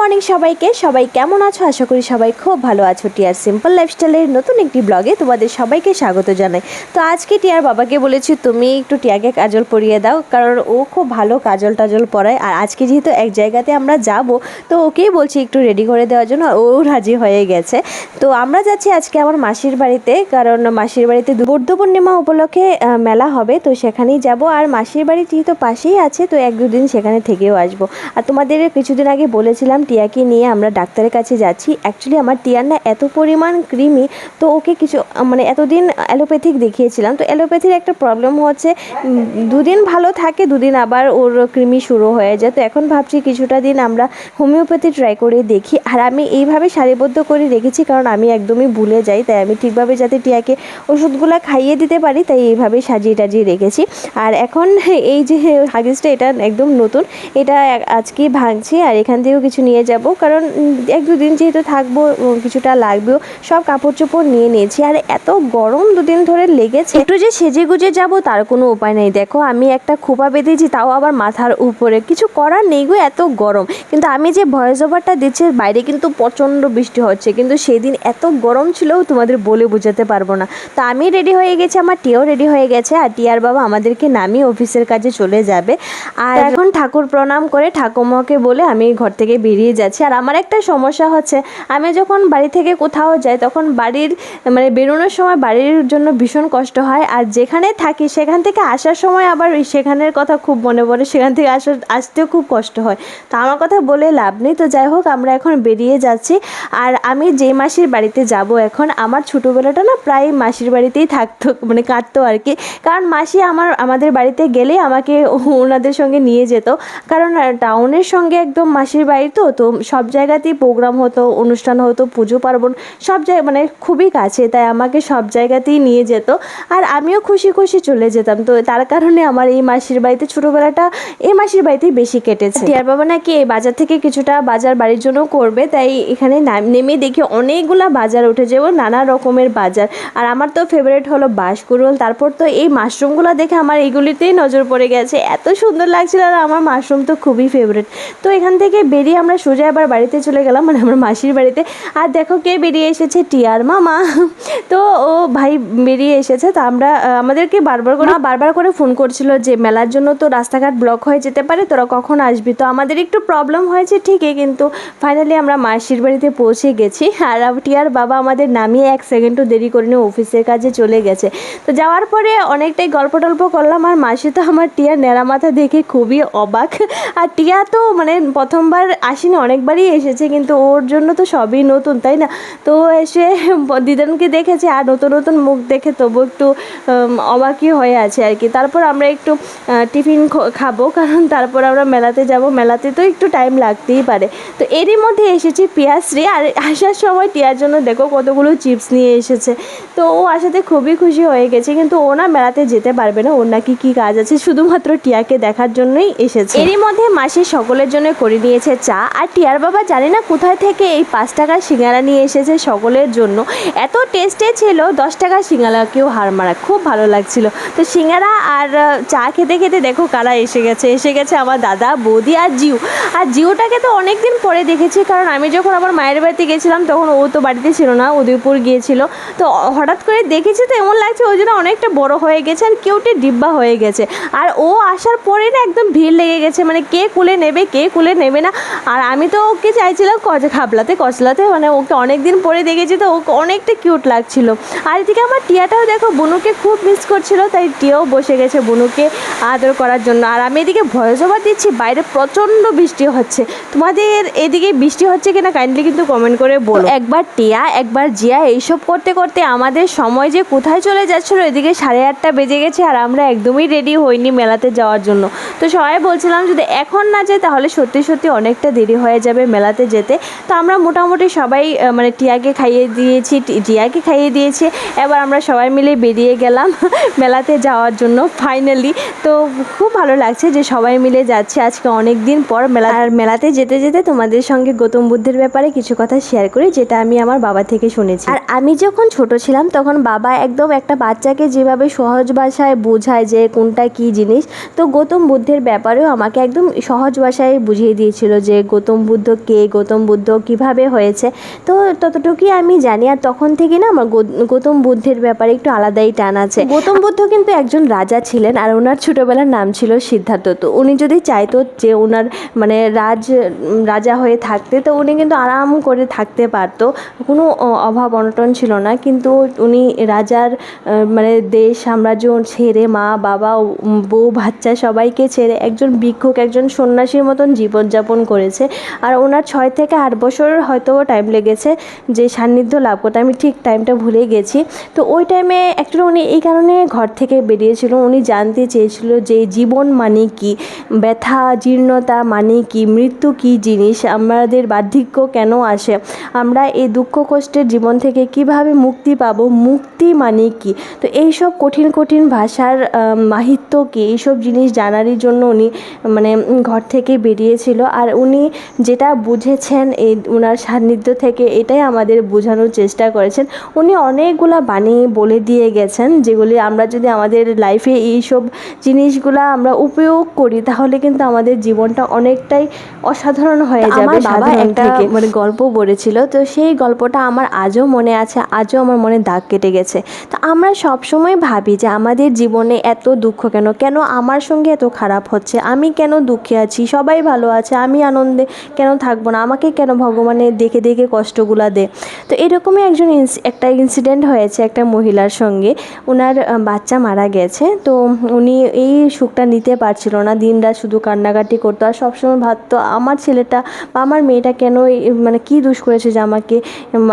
Morning সবাইকে। সবাই কেমন আছো? আশা করি সবাই খুব ভালো আছো। টিয়ার সিম্পল লাইফস্টাইলের নতুন একটি ব্লগে তোমাদের সবাইকে স্বাগত জানাই। তো আজকে টিয়ার বাবাকে বলেছি তুমি একটু টিয়াকে কাজল পরিয়ে দাও, কারণ ও খুব ভালো কাজল টাজল পরায়। আর আজকে যেহেতু এক জায়গাতে আমরা যাব, তো ওকেই বলছি একটু রেডি করে দেওয়ার জন্য। ও রাজি হয়ে গেছে। তো আমরা যাচ্ছি আজকে আমার মাসির বাড়িতে, কারণ মাসির বাড়িতে বুদ্ধ পূর্ণিমা উপলক্ষে মেলা হবে, তো সেখানেই যাব। আর মাসির বাড়ি যেহেতু পাশেই আছে, তো এক দুদিন সেখানে থেকেও আসবো। আর তোমাদের কিছুদিন আগে বলেছিলাম টিয়াকে নিয়ে আমরা ডাক্তারের কাছে যাচ্ছি। অ্যাকচুয়ালি আমার টিয়ার না এত পরিমাণ কৃমি, তো ওকে কিছু এতদিন অ্যালোপ্যাথিক দেখিয়েছিলাম। তো অ্যালোপ্যাথির একটা প্রবলেম হচ্ছে, দুদিন ভালো থাকে, দুদিন আবার ওর কৃমি শুরু হয়ে যায়। তো এখন ভাবছি কিছুটা দিন আমরা হোমিওপ্যাথি ট্রাই করে দেখি। আর আমি এইভাবে সারিবদ্ধ করে রেখেছি, কারণ আমি একদমই ভুলে যাই, তাই আমি ঠিকভাবে যাতে টিয়াকে ওষুধগুলো খাইয়ে দিতে পারি, তাই এইভাবে সাজিয়ে টাজিয়ে রেখেছি। আর এখন এই যে হাগিসটা, এটা একদম নতুন, এটা আজকেই ভাঙছি। আর এখান থেকেও কিছু নিয়ে যাব, কারণ এক দুদিন যেহেতু থাকবো, কিছুটা লাগবেও। সব কাপড় চোপড় নিয়ে নিয়েছি। আর এত গরম দুদিন ধরে লেগেছে, একটু যে সেজে গুজে যাব তার কোনো উপায় নেই। দেখো আমি একটা খোপা বেঁধেছি, তাও আবার মাথার উপরে, কিছু করার নেই গো, এত গরম। কিন্তু আমি যে ভয়েস ওভারটা দিচ্ছি, বাইরে কিন্তু প্রচণ্ড বৃষ্টি হচ্ছে, কিন্তু সেদিন এত গরম ছিল তোমাদের বলে বোঝাতে পারবো না। তো আমি রেডি হয়ে গেছি, আমার টিয়াও রেডি হয়ে গেছে। আর টিয়ার বাবা আমাদেরকে নামিয়ে অফিসের কাজে চলে যাবে। আর এখন ঠাকুর প্রণাম করে ঠাকুমাকে বলে আমি ঘর থেকে বেরিয়ে যাচ্ছি। আর আমার একটা সমস্যা হচ্ছে, আমি যখন বাড়ি থেকে কোথাও যাই, তখন বাড়ির বেরোনোর সময় বাড়ির জন্য ভীষণ কষ্ট হয়। আর যেখানে থাকি সেখান থেকে আসার সময় আবার সেখানের কথা খুব মনে পড়ে, সেখান থেকে আসতেও খুব কষ্ট হয়। তো আমার কথা বলে লাভ নেই। তো যাই হোক, আমরা এখন বেরিয়ে যাচ্ছি। আর আমি যে মাসির বাড়িতে যাব এখন, আমার ছোটোবেলাটা না প্রায় মাসির বাড়িতেই থাকতো, কাটতো আর কি। কারণ মাসি আমাদের বাড়িতে গেলে আমাকে ওনাদের সঙ্গে নিয়ে যেত, কারণ টাউনের সঙ্গে একদম মাসির বাড়ি, তো সব জায়গাতেই প্রোগ্রাম হতো, অনুষ্ঠান হতো, পুজো পার্বণ সব জায়গায় খুবই কাছে, তাই আমাকে সব জায়গাতেই নিয়ে যেত। আর আমিও খুশি খুশি চলে যেতাম। তো তার কারণে আমার এই মাসির বাড়িতে ছোটোবেলাটা এই মাসির বাড়িতেই বেশি কেটেছে। টিয়ার বাবা নাকি এই বাজার থেকে কিছুটা বাজার বাড়ির জন্য করবে, তাই এখানে নেমে দেখি অনেকগুলা বাজার উঠে যাবো, নানা রকমের বাজার। আর আমার তো ফেভারিট হলো বাঁশকুড়ুল। তারপর তো এই মাশরুমগুলো দেখে আমার এগুলিতেই নজর পড়ে গেছে, এত সুন্দর লাগছিল। আর আমার মাশরুম তো খুবই ফেভারিট। তো এখান থেকে বেরিয়ে আমরা সোজা আবার বাড়িতে চলে গেলাম, আমার মাসির বাড়িতে। আর দেখো কে বেরিয়ে এসেছে, টিয়ার মামা। তো ও ভাই বেরিয়ে এসেছে। তো আমাদেরকে বারবার করে ফোন করছিল যে মেলার জন্য তো রাস্তাঘাট ব্লক হয়ে যেতে পারে, তোরা কখন আসবি। তো আমাদের একটু প্রবলেম হয়েছে ঠিকই, কিন্তু ফাইনালি আমরা মাসির বাড়িতে পৌঁছে গেছি। আর টিয়ার বাবা আমাদের নামিয়ে এক সেকেন্ডও দেরি করে নিয়ে অফিসের কাজে চলে গেছে। তো যাওয়ার পরে অনেকটাই গল্প টল্প করলাম। আর মাসি তো আমার টিয়ার ন্যাড়া মাথা দেখে খুবই অবাক। আর টিয়া তো প্রথমবার আসেনি, অনেকবারই এসেছে, কিন্তু ওর জন্য তো সবই নতুন, তাই না? তো এসে দিদানকে দেখেছে, আর নতুন নতুন মুখ দেখে তবু একটু অবাকই হয়ে আছে আর কি। তারপর আমরা একটু টিফিন খাবো, কারণ তারপর আমরা মেলাতে যাব। মেলাতে তো একটু টাইম লাগতেই পারে। তো এরই মধ্যে এসেছি পিয়াশ্রী। আর আসার সময় টিয়ার জন্য দেখো কতগুলো চিপস নিয়ে এসেছে। তো ও আসাতে খুবই খুশি হয়ে গেছে, কিন্তু ও না মেলাতে যেতে পারবে না, ওর নাকি কী কাজ আছে, শুধুমাত্র টিয়াকে দেখার জন্যই এসেছে। এরই মধ্যে মাসি সকলের জন্য করে নিয়েছে চা। আর টিয়ার বাবা জানি না কোথায় থেকে এই 5 টাকার সিঙ্গারা নিয়ে এসেছে সকলের জন্য। এত টেস্টে ছিল, 10 টাকার সিঙ্গারাকেও হার মারা, খুব ভালো লাগছিল। তো সিঙ্গারা আর চা খেতে খেতে দেখো কারা এসে গেছে আমার দাদা, বৌদি আর জিউ। আর জিউটাকে তো অনেক দিন পরে দেখেছি, কারণ আমি যখন আমার মায়ের বাড়িতে গেছিলাম তখন ও তো বাড়িতে ছিল না, উদয়পুর গিয়েছিল। তো হঠাৎ করে দেখেছি, তো এমন লাগছে ওই জন্য অনেকটা বড় হয়ে গেছে, আর কেউটে ডিব্বা হয়ে গেছে। আর ও আসার পরে না একদম ভিড় লেগে গেছে, কে কুলে নেবে কে কুলে নেবে না। আর আমি তো ওকে চাইছিলাম কচলাতে, ওকে অনেক দিন পরে দেখেছি, তো ওকে অনেকটা কিউট লাগছিল। আর এদিকে আমার টিয়াটাও দেখো বুনুকে খুব মিস করছিল, তাই টিয়াও বসে গেছে বুনুকে আদর করার জন্য। আর আমি এদিকে ভয়েস ওভার দিচ্ছি, বাইরে প্রচণ্ড বৃষ্টি হচ্ছে। তোমাদের এদিকে বৃষ্টি হচ্ছে কিনা কাইন্ডলি কিন্তু কমেন্ট করে বলো। একবার টিয়া একবার জিয়া এইসব করতে করতে আমাদের সময় যে কোথায় চলে যাচ্ছিলো। এদিকে 8:30 বেজে গেছে, আর আমরা একদমই রেডি হইনি মেলাতে যাওয়ার জন্য। তো সবাই বলছিলাম যদি এখন না যাই তাহলে সত্যি সত্যি অনেকটা দেরি হয়ে যাবে মেলাতে যেতে। তো আমরা মোটামুটি সবাই টিয়াকে খাইয়ে দিয়েছি, জিয়াকে খাইয়ে দিয়েছি। এবার আমরা সবাই মিলে বেরিয়ে গেলাম মেলাতে যাওয়ার জন্য ফাইনালি। তো খুব ভালো লাগছে যে সবাই মিলে যাচ্ছে আজকে অনেক দিন পর মেলা। আর মেলাতে যেতে যেতে তোমাদের সঙ্গে গৌতম বুদ্ধের ব্যাপারে কিছু কথা শেয়ার করি, যেটা আমি আমার বাবা থেকে শুনেছি। আর আমি যখন ছোট ছিলাম তখন বাবা একদম একটা বাচ্চাকে যেভাবে সহজ ভাষায় বোঝায় যে কোনটা কী জিনিস, তো গৌতম বুদ্ধের ব্যাপারেও আমাকে একদম সহজ ভাষায় বুঝিয়ে দিয়েছিল যে গৌতম গৌতম বুদ্ধ কে, গৌতম বুদ্ধ কিভাবে হয়েছে, তো ততটুকুই আমি জানি। আর তখন থেকে না আমার গৌতম বুদ্ধের ব্যাপারে একটু আলাদাই টান আছে। গৌতম বুদ্ধ কিন্তু একজন রাজা ছিলেন, আর ওনার ছোটোবেলার নাম ছিল সিদ্ধার্থ। তো উনি যদি চাইতো যে ওনার মানে রাজা হয়ে থাকতে, তো উনি কিন্তু আরাম করে থাকতে পারতো, কোনো অভাব অনটন ছিল না। কিন্তু উনি রাজার মানে দেশ সাম্রাজ্য ছেড়ে, মা বাবা বউ বাচ্চা সবাইকে ছেড়ে একজন ভিক্ষুক, একজন সন্ন্যাসীর মতন জীবনযাপন করেছে। আর ওনার 6 থেকে 8 বছর হয়তো টাইম লেগেছে যে সান্নিধ্য লাভ করতে, আমি ঠিক টাইমটা ভুলে গেছি। তো ওই টাইমে অ্যাকচুয়ালি উনি এই কারণে ঘর থেকে বেরিয়েছিল, উনি জানতে চেয়েছিল যে জীবন মানে কি, ব্যথা জীর্ণতা মানে কি, মৃত্যু কি জিনিস, আমাদের বার্ধক্য কেন আসে, আমরা এই দুঃখ কষ্টের জীবন থেকে কিভাবে মুক্তি পাবো, মুক্তি মানে কি। তো এইসব কঠিন কঠিন ভাষার মাহিত্য কি, এইসব জিনিস জানারই জন্য উনি মানে ঘর থেকে বেরিয়েছিল। আর উনি যেটা বুঝেছেন এই ওনার সান্নিধ্য থেকে, এটাই আমাদের বোঝানোর চেষ্টা করেছেন। উনি অনেকগুলা বাণী বলে দিয়ে গেছেন, যেগুলি আমরা যদি আমাদের লাইফে এইসব জিনিসগুলা আমরা উপয়োগ করি, তাহলে কিন্তু আমাদের জীবনটা অনেকটাই অসাধারণ হয়ে যাবে। আমার বাবা একটা মানে গল্প বলেছিল, তো সেই গল্পটা আমার আজও মনে আছে, আজও আমার মনে দাগ কেটে গেছে। তো আমরা সবসময় ভাবি যে আমাদের জীবনে এত দুঃখ কেন, কেন আমার সঙ্গে এত খারাপ হচ্ছে, আমি কেন দুঃখে আছি, সবাই ভালো আছে, আমি আনন্দে কেন থাকবো না, আমাকে কেন ভগবানের দেখে দেখে কষ্টগুলা দে। তো এরকমই একটা ইনসিডেন্ট হয়েছে একটা মহিলার সঙ্গে, ওনার বাচ্চা মারা গেছে। তো উনি এই সুখটা নিতে পারছিল না, দিনরাত শুধু কান্নাকাটি করতো, আর সবসময় ভাবতো আমার ছেলেটা বা আমার মেয়েটা কেন মানে কী দোষ করেছে যে আমাকে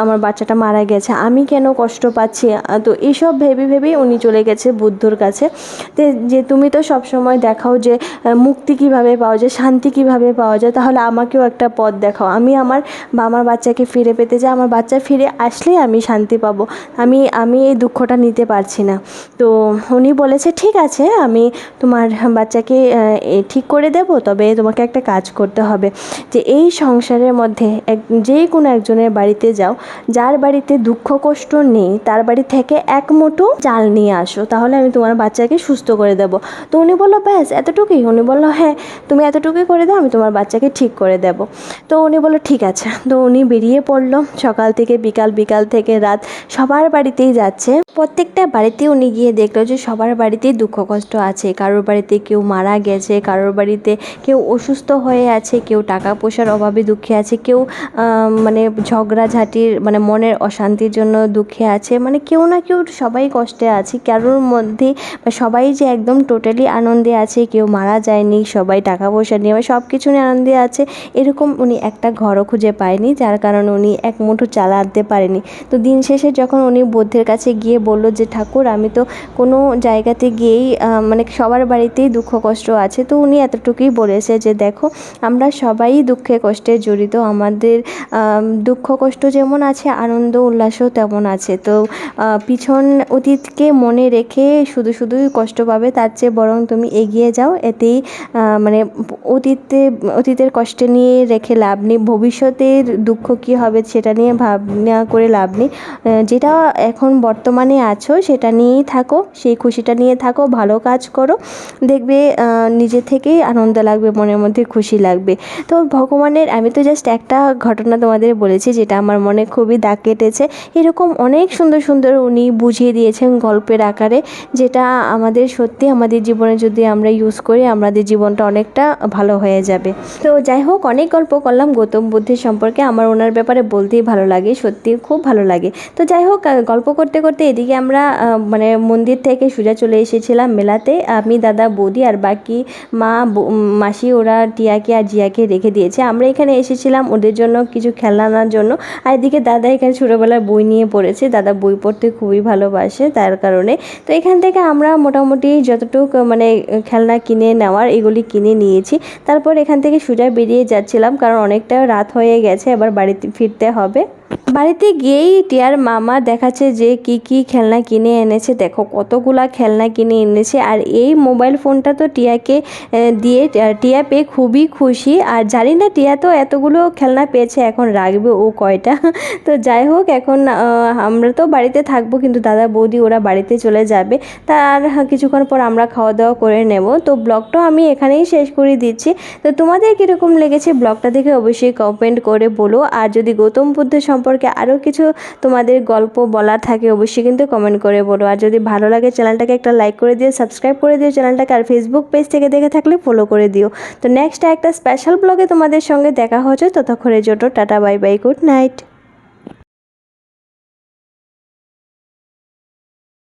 আমার বাচ্চাটা মারা গেছে, আমি কেন কষ্ট পাচ্ছি। তো এইসব ভেবে ভেবেই উনি চলে গেছে বুদ্ধর কাছে, যে তুমি তো সবসময় দেখাও যে মুক্তি কিভাবে পাওয়া যায়, শান্তি কিভাবে পাওয়া যায়, তাহলে আমাকেও একটা পথ দেখাও, আমি আমার বাচ্চাকে ফিরে পেতে চাই, আমার বাচ্চা ফিরে আসলেই আমি শান্তি পাবো, আমি এই দুঃখটা নিতে পারছি না। তো উনি বলেছে ঠিক আছে, আমি তোমার বাচ্চাকে ঠিক করে দেব, তবে তোমাকে একটা কাজ করতে হবে, যে এই সংসারের মধ্যে যে কোনো একজনের বাড়িতে যাও, যার বাড়িতে দুঃখ কষ্ট নেই, তার বাড়ি থেকে এক মুঠো চাল নিয়ে আসো, তাহলে আমি তোমার বাচ্চাকে সুস্থ করে দেব। তো উনি বললো ব্যাস এতটুকুই? উনি বললো হ্যাঁ, তুমি এতটুকুই করে দাও, আমি তোমার বাচ্চাকে ঠিক করে দেব। তো উনি বললো ঠিক আছে। তো উনি বেরিয়ে পড়লো, সকাল থেকে বিকাল, বিকাল থেকে রাত, সবার বাড়িতেই যাচ্ছে। প্রত্যেকটা বাড়িতে উনি গিয়ে দেখলো যে সবার বাড়িতেই দুঃখ কষ্ট আছে, কারোর বাড়িতে কেউ মারা গেছে, কারোর বাড়িতে কেউ অসুস্থ হয়ে আছে, কেউ টাকা পয়সার অভাবে দুঃখে আছে, কেউ মানে ঝগড়াঝাটির মানে মনের অশান্তির জন্য দুঃখে আছে, মানে কেউ না কেউ সবাই কষ্টে আছে, কারোর মধ্যে সবাই যে একদম টোটালি আনন্দে আছে, কেউ মারা যায়নি, সবাই টাকা পয়সা নিয়ে সব কিছু নিয়ে আনন্দে আছে, এরকম উনি একটা ঘরও খুঁজে পায়নি, যার কারণে উনি এক মুঠো চাল আনতে পারেনি। তো দিন শেষে যখন উনি বুদ্ধের কাছে গিয়ে বলল যে ঠাকুর, আমি তো কোনো জায়গাতে গিয়েই মানে সবার বাড়িতেই দুঃখ কষ্ট আছে, তো উনি এতটুকুই বলেছে যে দেখো, আমরা সবাই দুঃখে কষ্টে জড়িত, আমাদের দুঃখ কষ্ট যেমন আছে, আনন্দ উল্লাসও তেমন আছে। তো পিছন অতীতকে মনে রেখে শুধুই কষ্ট পাবে, তার চেয়ে বরং তুমি এগিয়ে যাও, এতেই মানে অতীতের কষ্ট নিয়ে রেখে লাভ নেই, ভবিষ্যতের দুঃখ কী হবে সেটা নিয়ে ভাবনা করে লাভ নেই, যেটা এখন বর্তমানে আছো সেটা নিয়েই থাকো, সেই খুশিটা নিয়ে থাকো, ভালো কাজ করো, দেখবে নিজে থেকেই আনন্দ লাগবে, মনের মধ্যে খুশি লাগবে। তো ভগবানের আমি তো জাস্ট একটা ঘটনা তোমাদের বলেছি, যেটা আমার মনে খুবই দাগ কেটেছে। এরকম অনেক সুন্দর সুন্দর উনি বুঝিয়ে দিয়েছেন গল্পের আকারে, যেটা আমাদের সত্যি আমাদের জীবনে যদি আমরা ইউজ করি, আমাদের জীবনটা অনেকটা ভালো হয়ে যাবে। তো যাই হোক, অনেক গল্প করলাম গৌতম বুদ্ধের সম্পর্কে, আমার ওনার ব্যাপারে বলতেই ভালো লাগে, সত্যি খুব ভালো লাগে। তো যাই হোক, গল্প করতে করতে এদিকে আমরা মানে মন্দির থেকে সোজা চলে এসেছিলাম মেলাতে, আমি দাদা বৌদি আর বাকি মাসি, ওরা টিয়াকে আর জিয়াকে রেখে দিয়েছে। আমরা এখানে এসেছিলাম ওদের জন্য কিছু খেলনা আনার জন্য, আর এদিকে দাদা এখানে ছোটোবেলার বই নিয়ে পড়েছে, দাদা বই পড়তে খুবই ভালোবাসে, তার কারণে তো এখান থেকে আমরা মোটামুটি যতটুকু মানে খেলনা কিনে নেওয়ার এগুলি কিনে নিয়েছি। তারপর এখান থেকে সোজা বেরিয়ে যাচ্ছিলাম, কারণ অনেকটা রাত হয়ে গেছে, এবার বাড়িতে ফিরতে হবে। বাড়িতে গিয়েই টিয়ার মামা দেখাচ্ছে যে কি কি খেলনা কিনে এনেছে। দেখো কতগুলা খেলনা কিনে এনেছে। আর এই মোবাইল ফোনটা তো টিয়াকে দিয়ে টিয়া পেয়ে খুবই খুশি। আর জানি না টিয়া তো এতগুলো খেলনা পেয়েছে, এখন রাখবে ও কয়টা। তো যাই হোক, এখন আমরা তো বাড়িতে থাকবো, কিন্তু দাদা বৌদি ওরা বাড়িতে চলে যাবে। তার কিছুক্ষণ পর আমরা খাওয়া দাওয়া করে নেব। তো ব্লগটাও আমি এখানেই শেষ করে দিচ্ছি। তো তোমাদের কীরকম লেগেছে ব্লগটা দেখে অবশ্যই কমেন্ট করে বলো। আর যদি গৌতম বুদ্ধ সম্পর্কে আরও কিছু তোমাদের গল্প বলার থাকে অবশ্যই কিন্তু কমেন্ট করে বলো। আর যদি ভালো লাগে চ্যানেলটাকে একটা লাইক করে দিও, সাবস্ক্রাইব করে দিও চ্যানেলটাকে। আর ফেসবুক পেজ থেকে দেখে থাকলে ফলো করে দিও। তো নেক্সট একটা স্পেশাল ব্লগে তোমাদের সঙ্গে দেখা হচ্ছে। ততক্ষণের জন্য tata, bye bye, good night.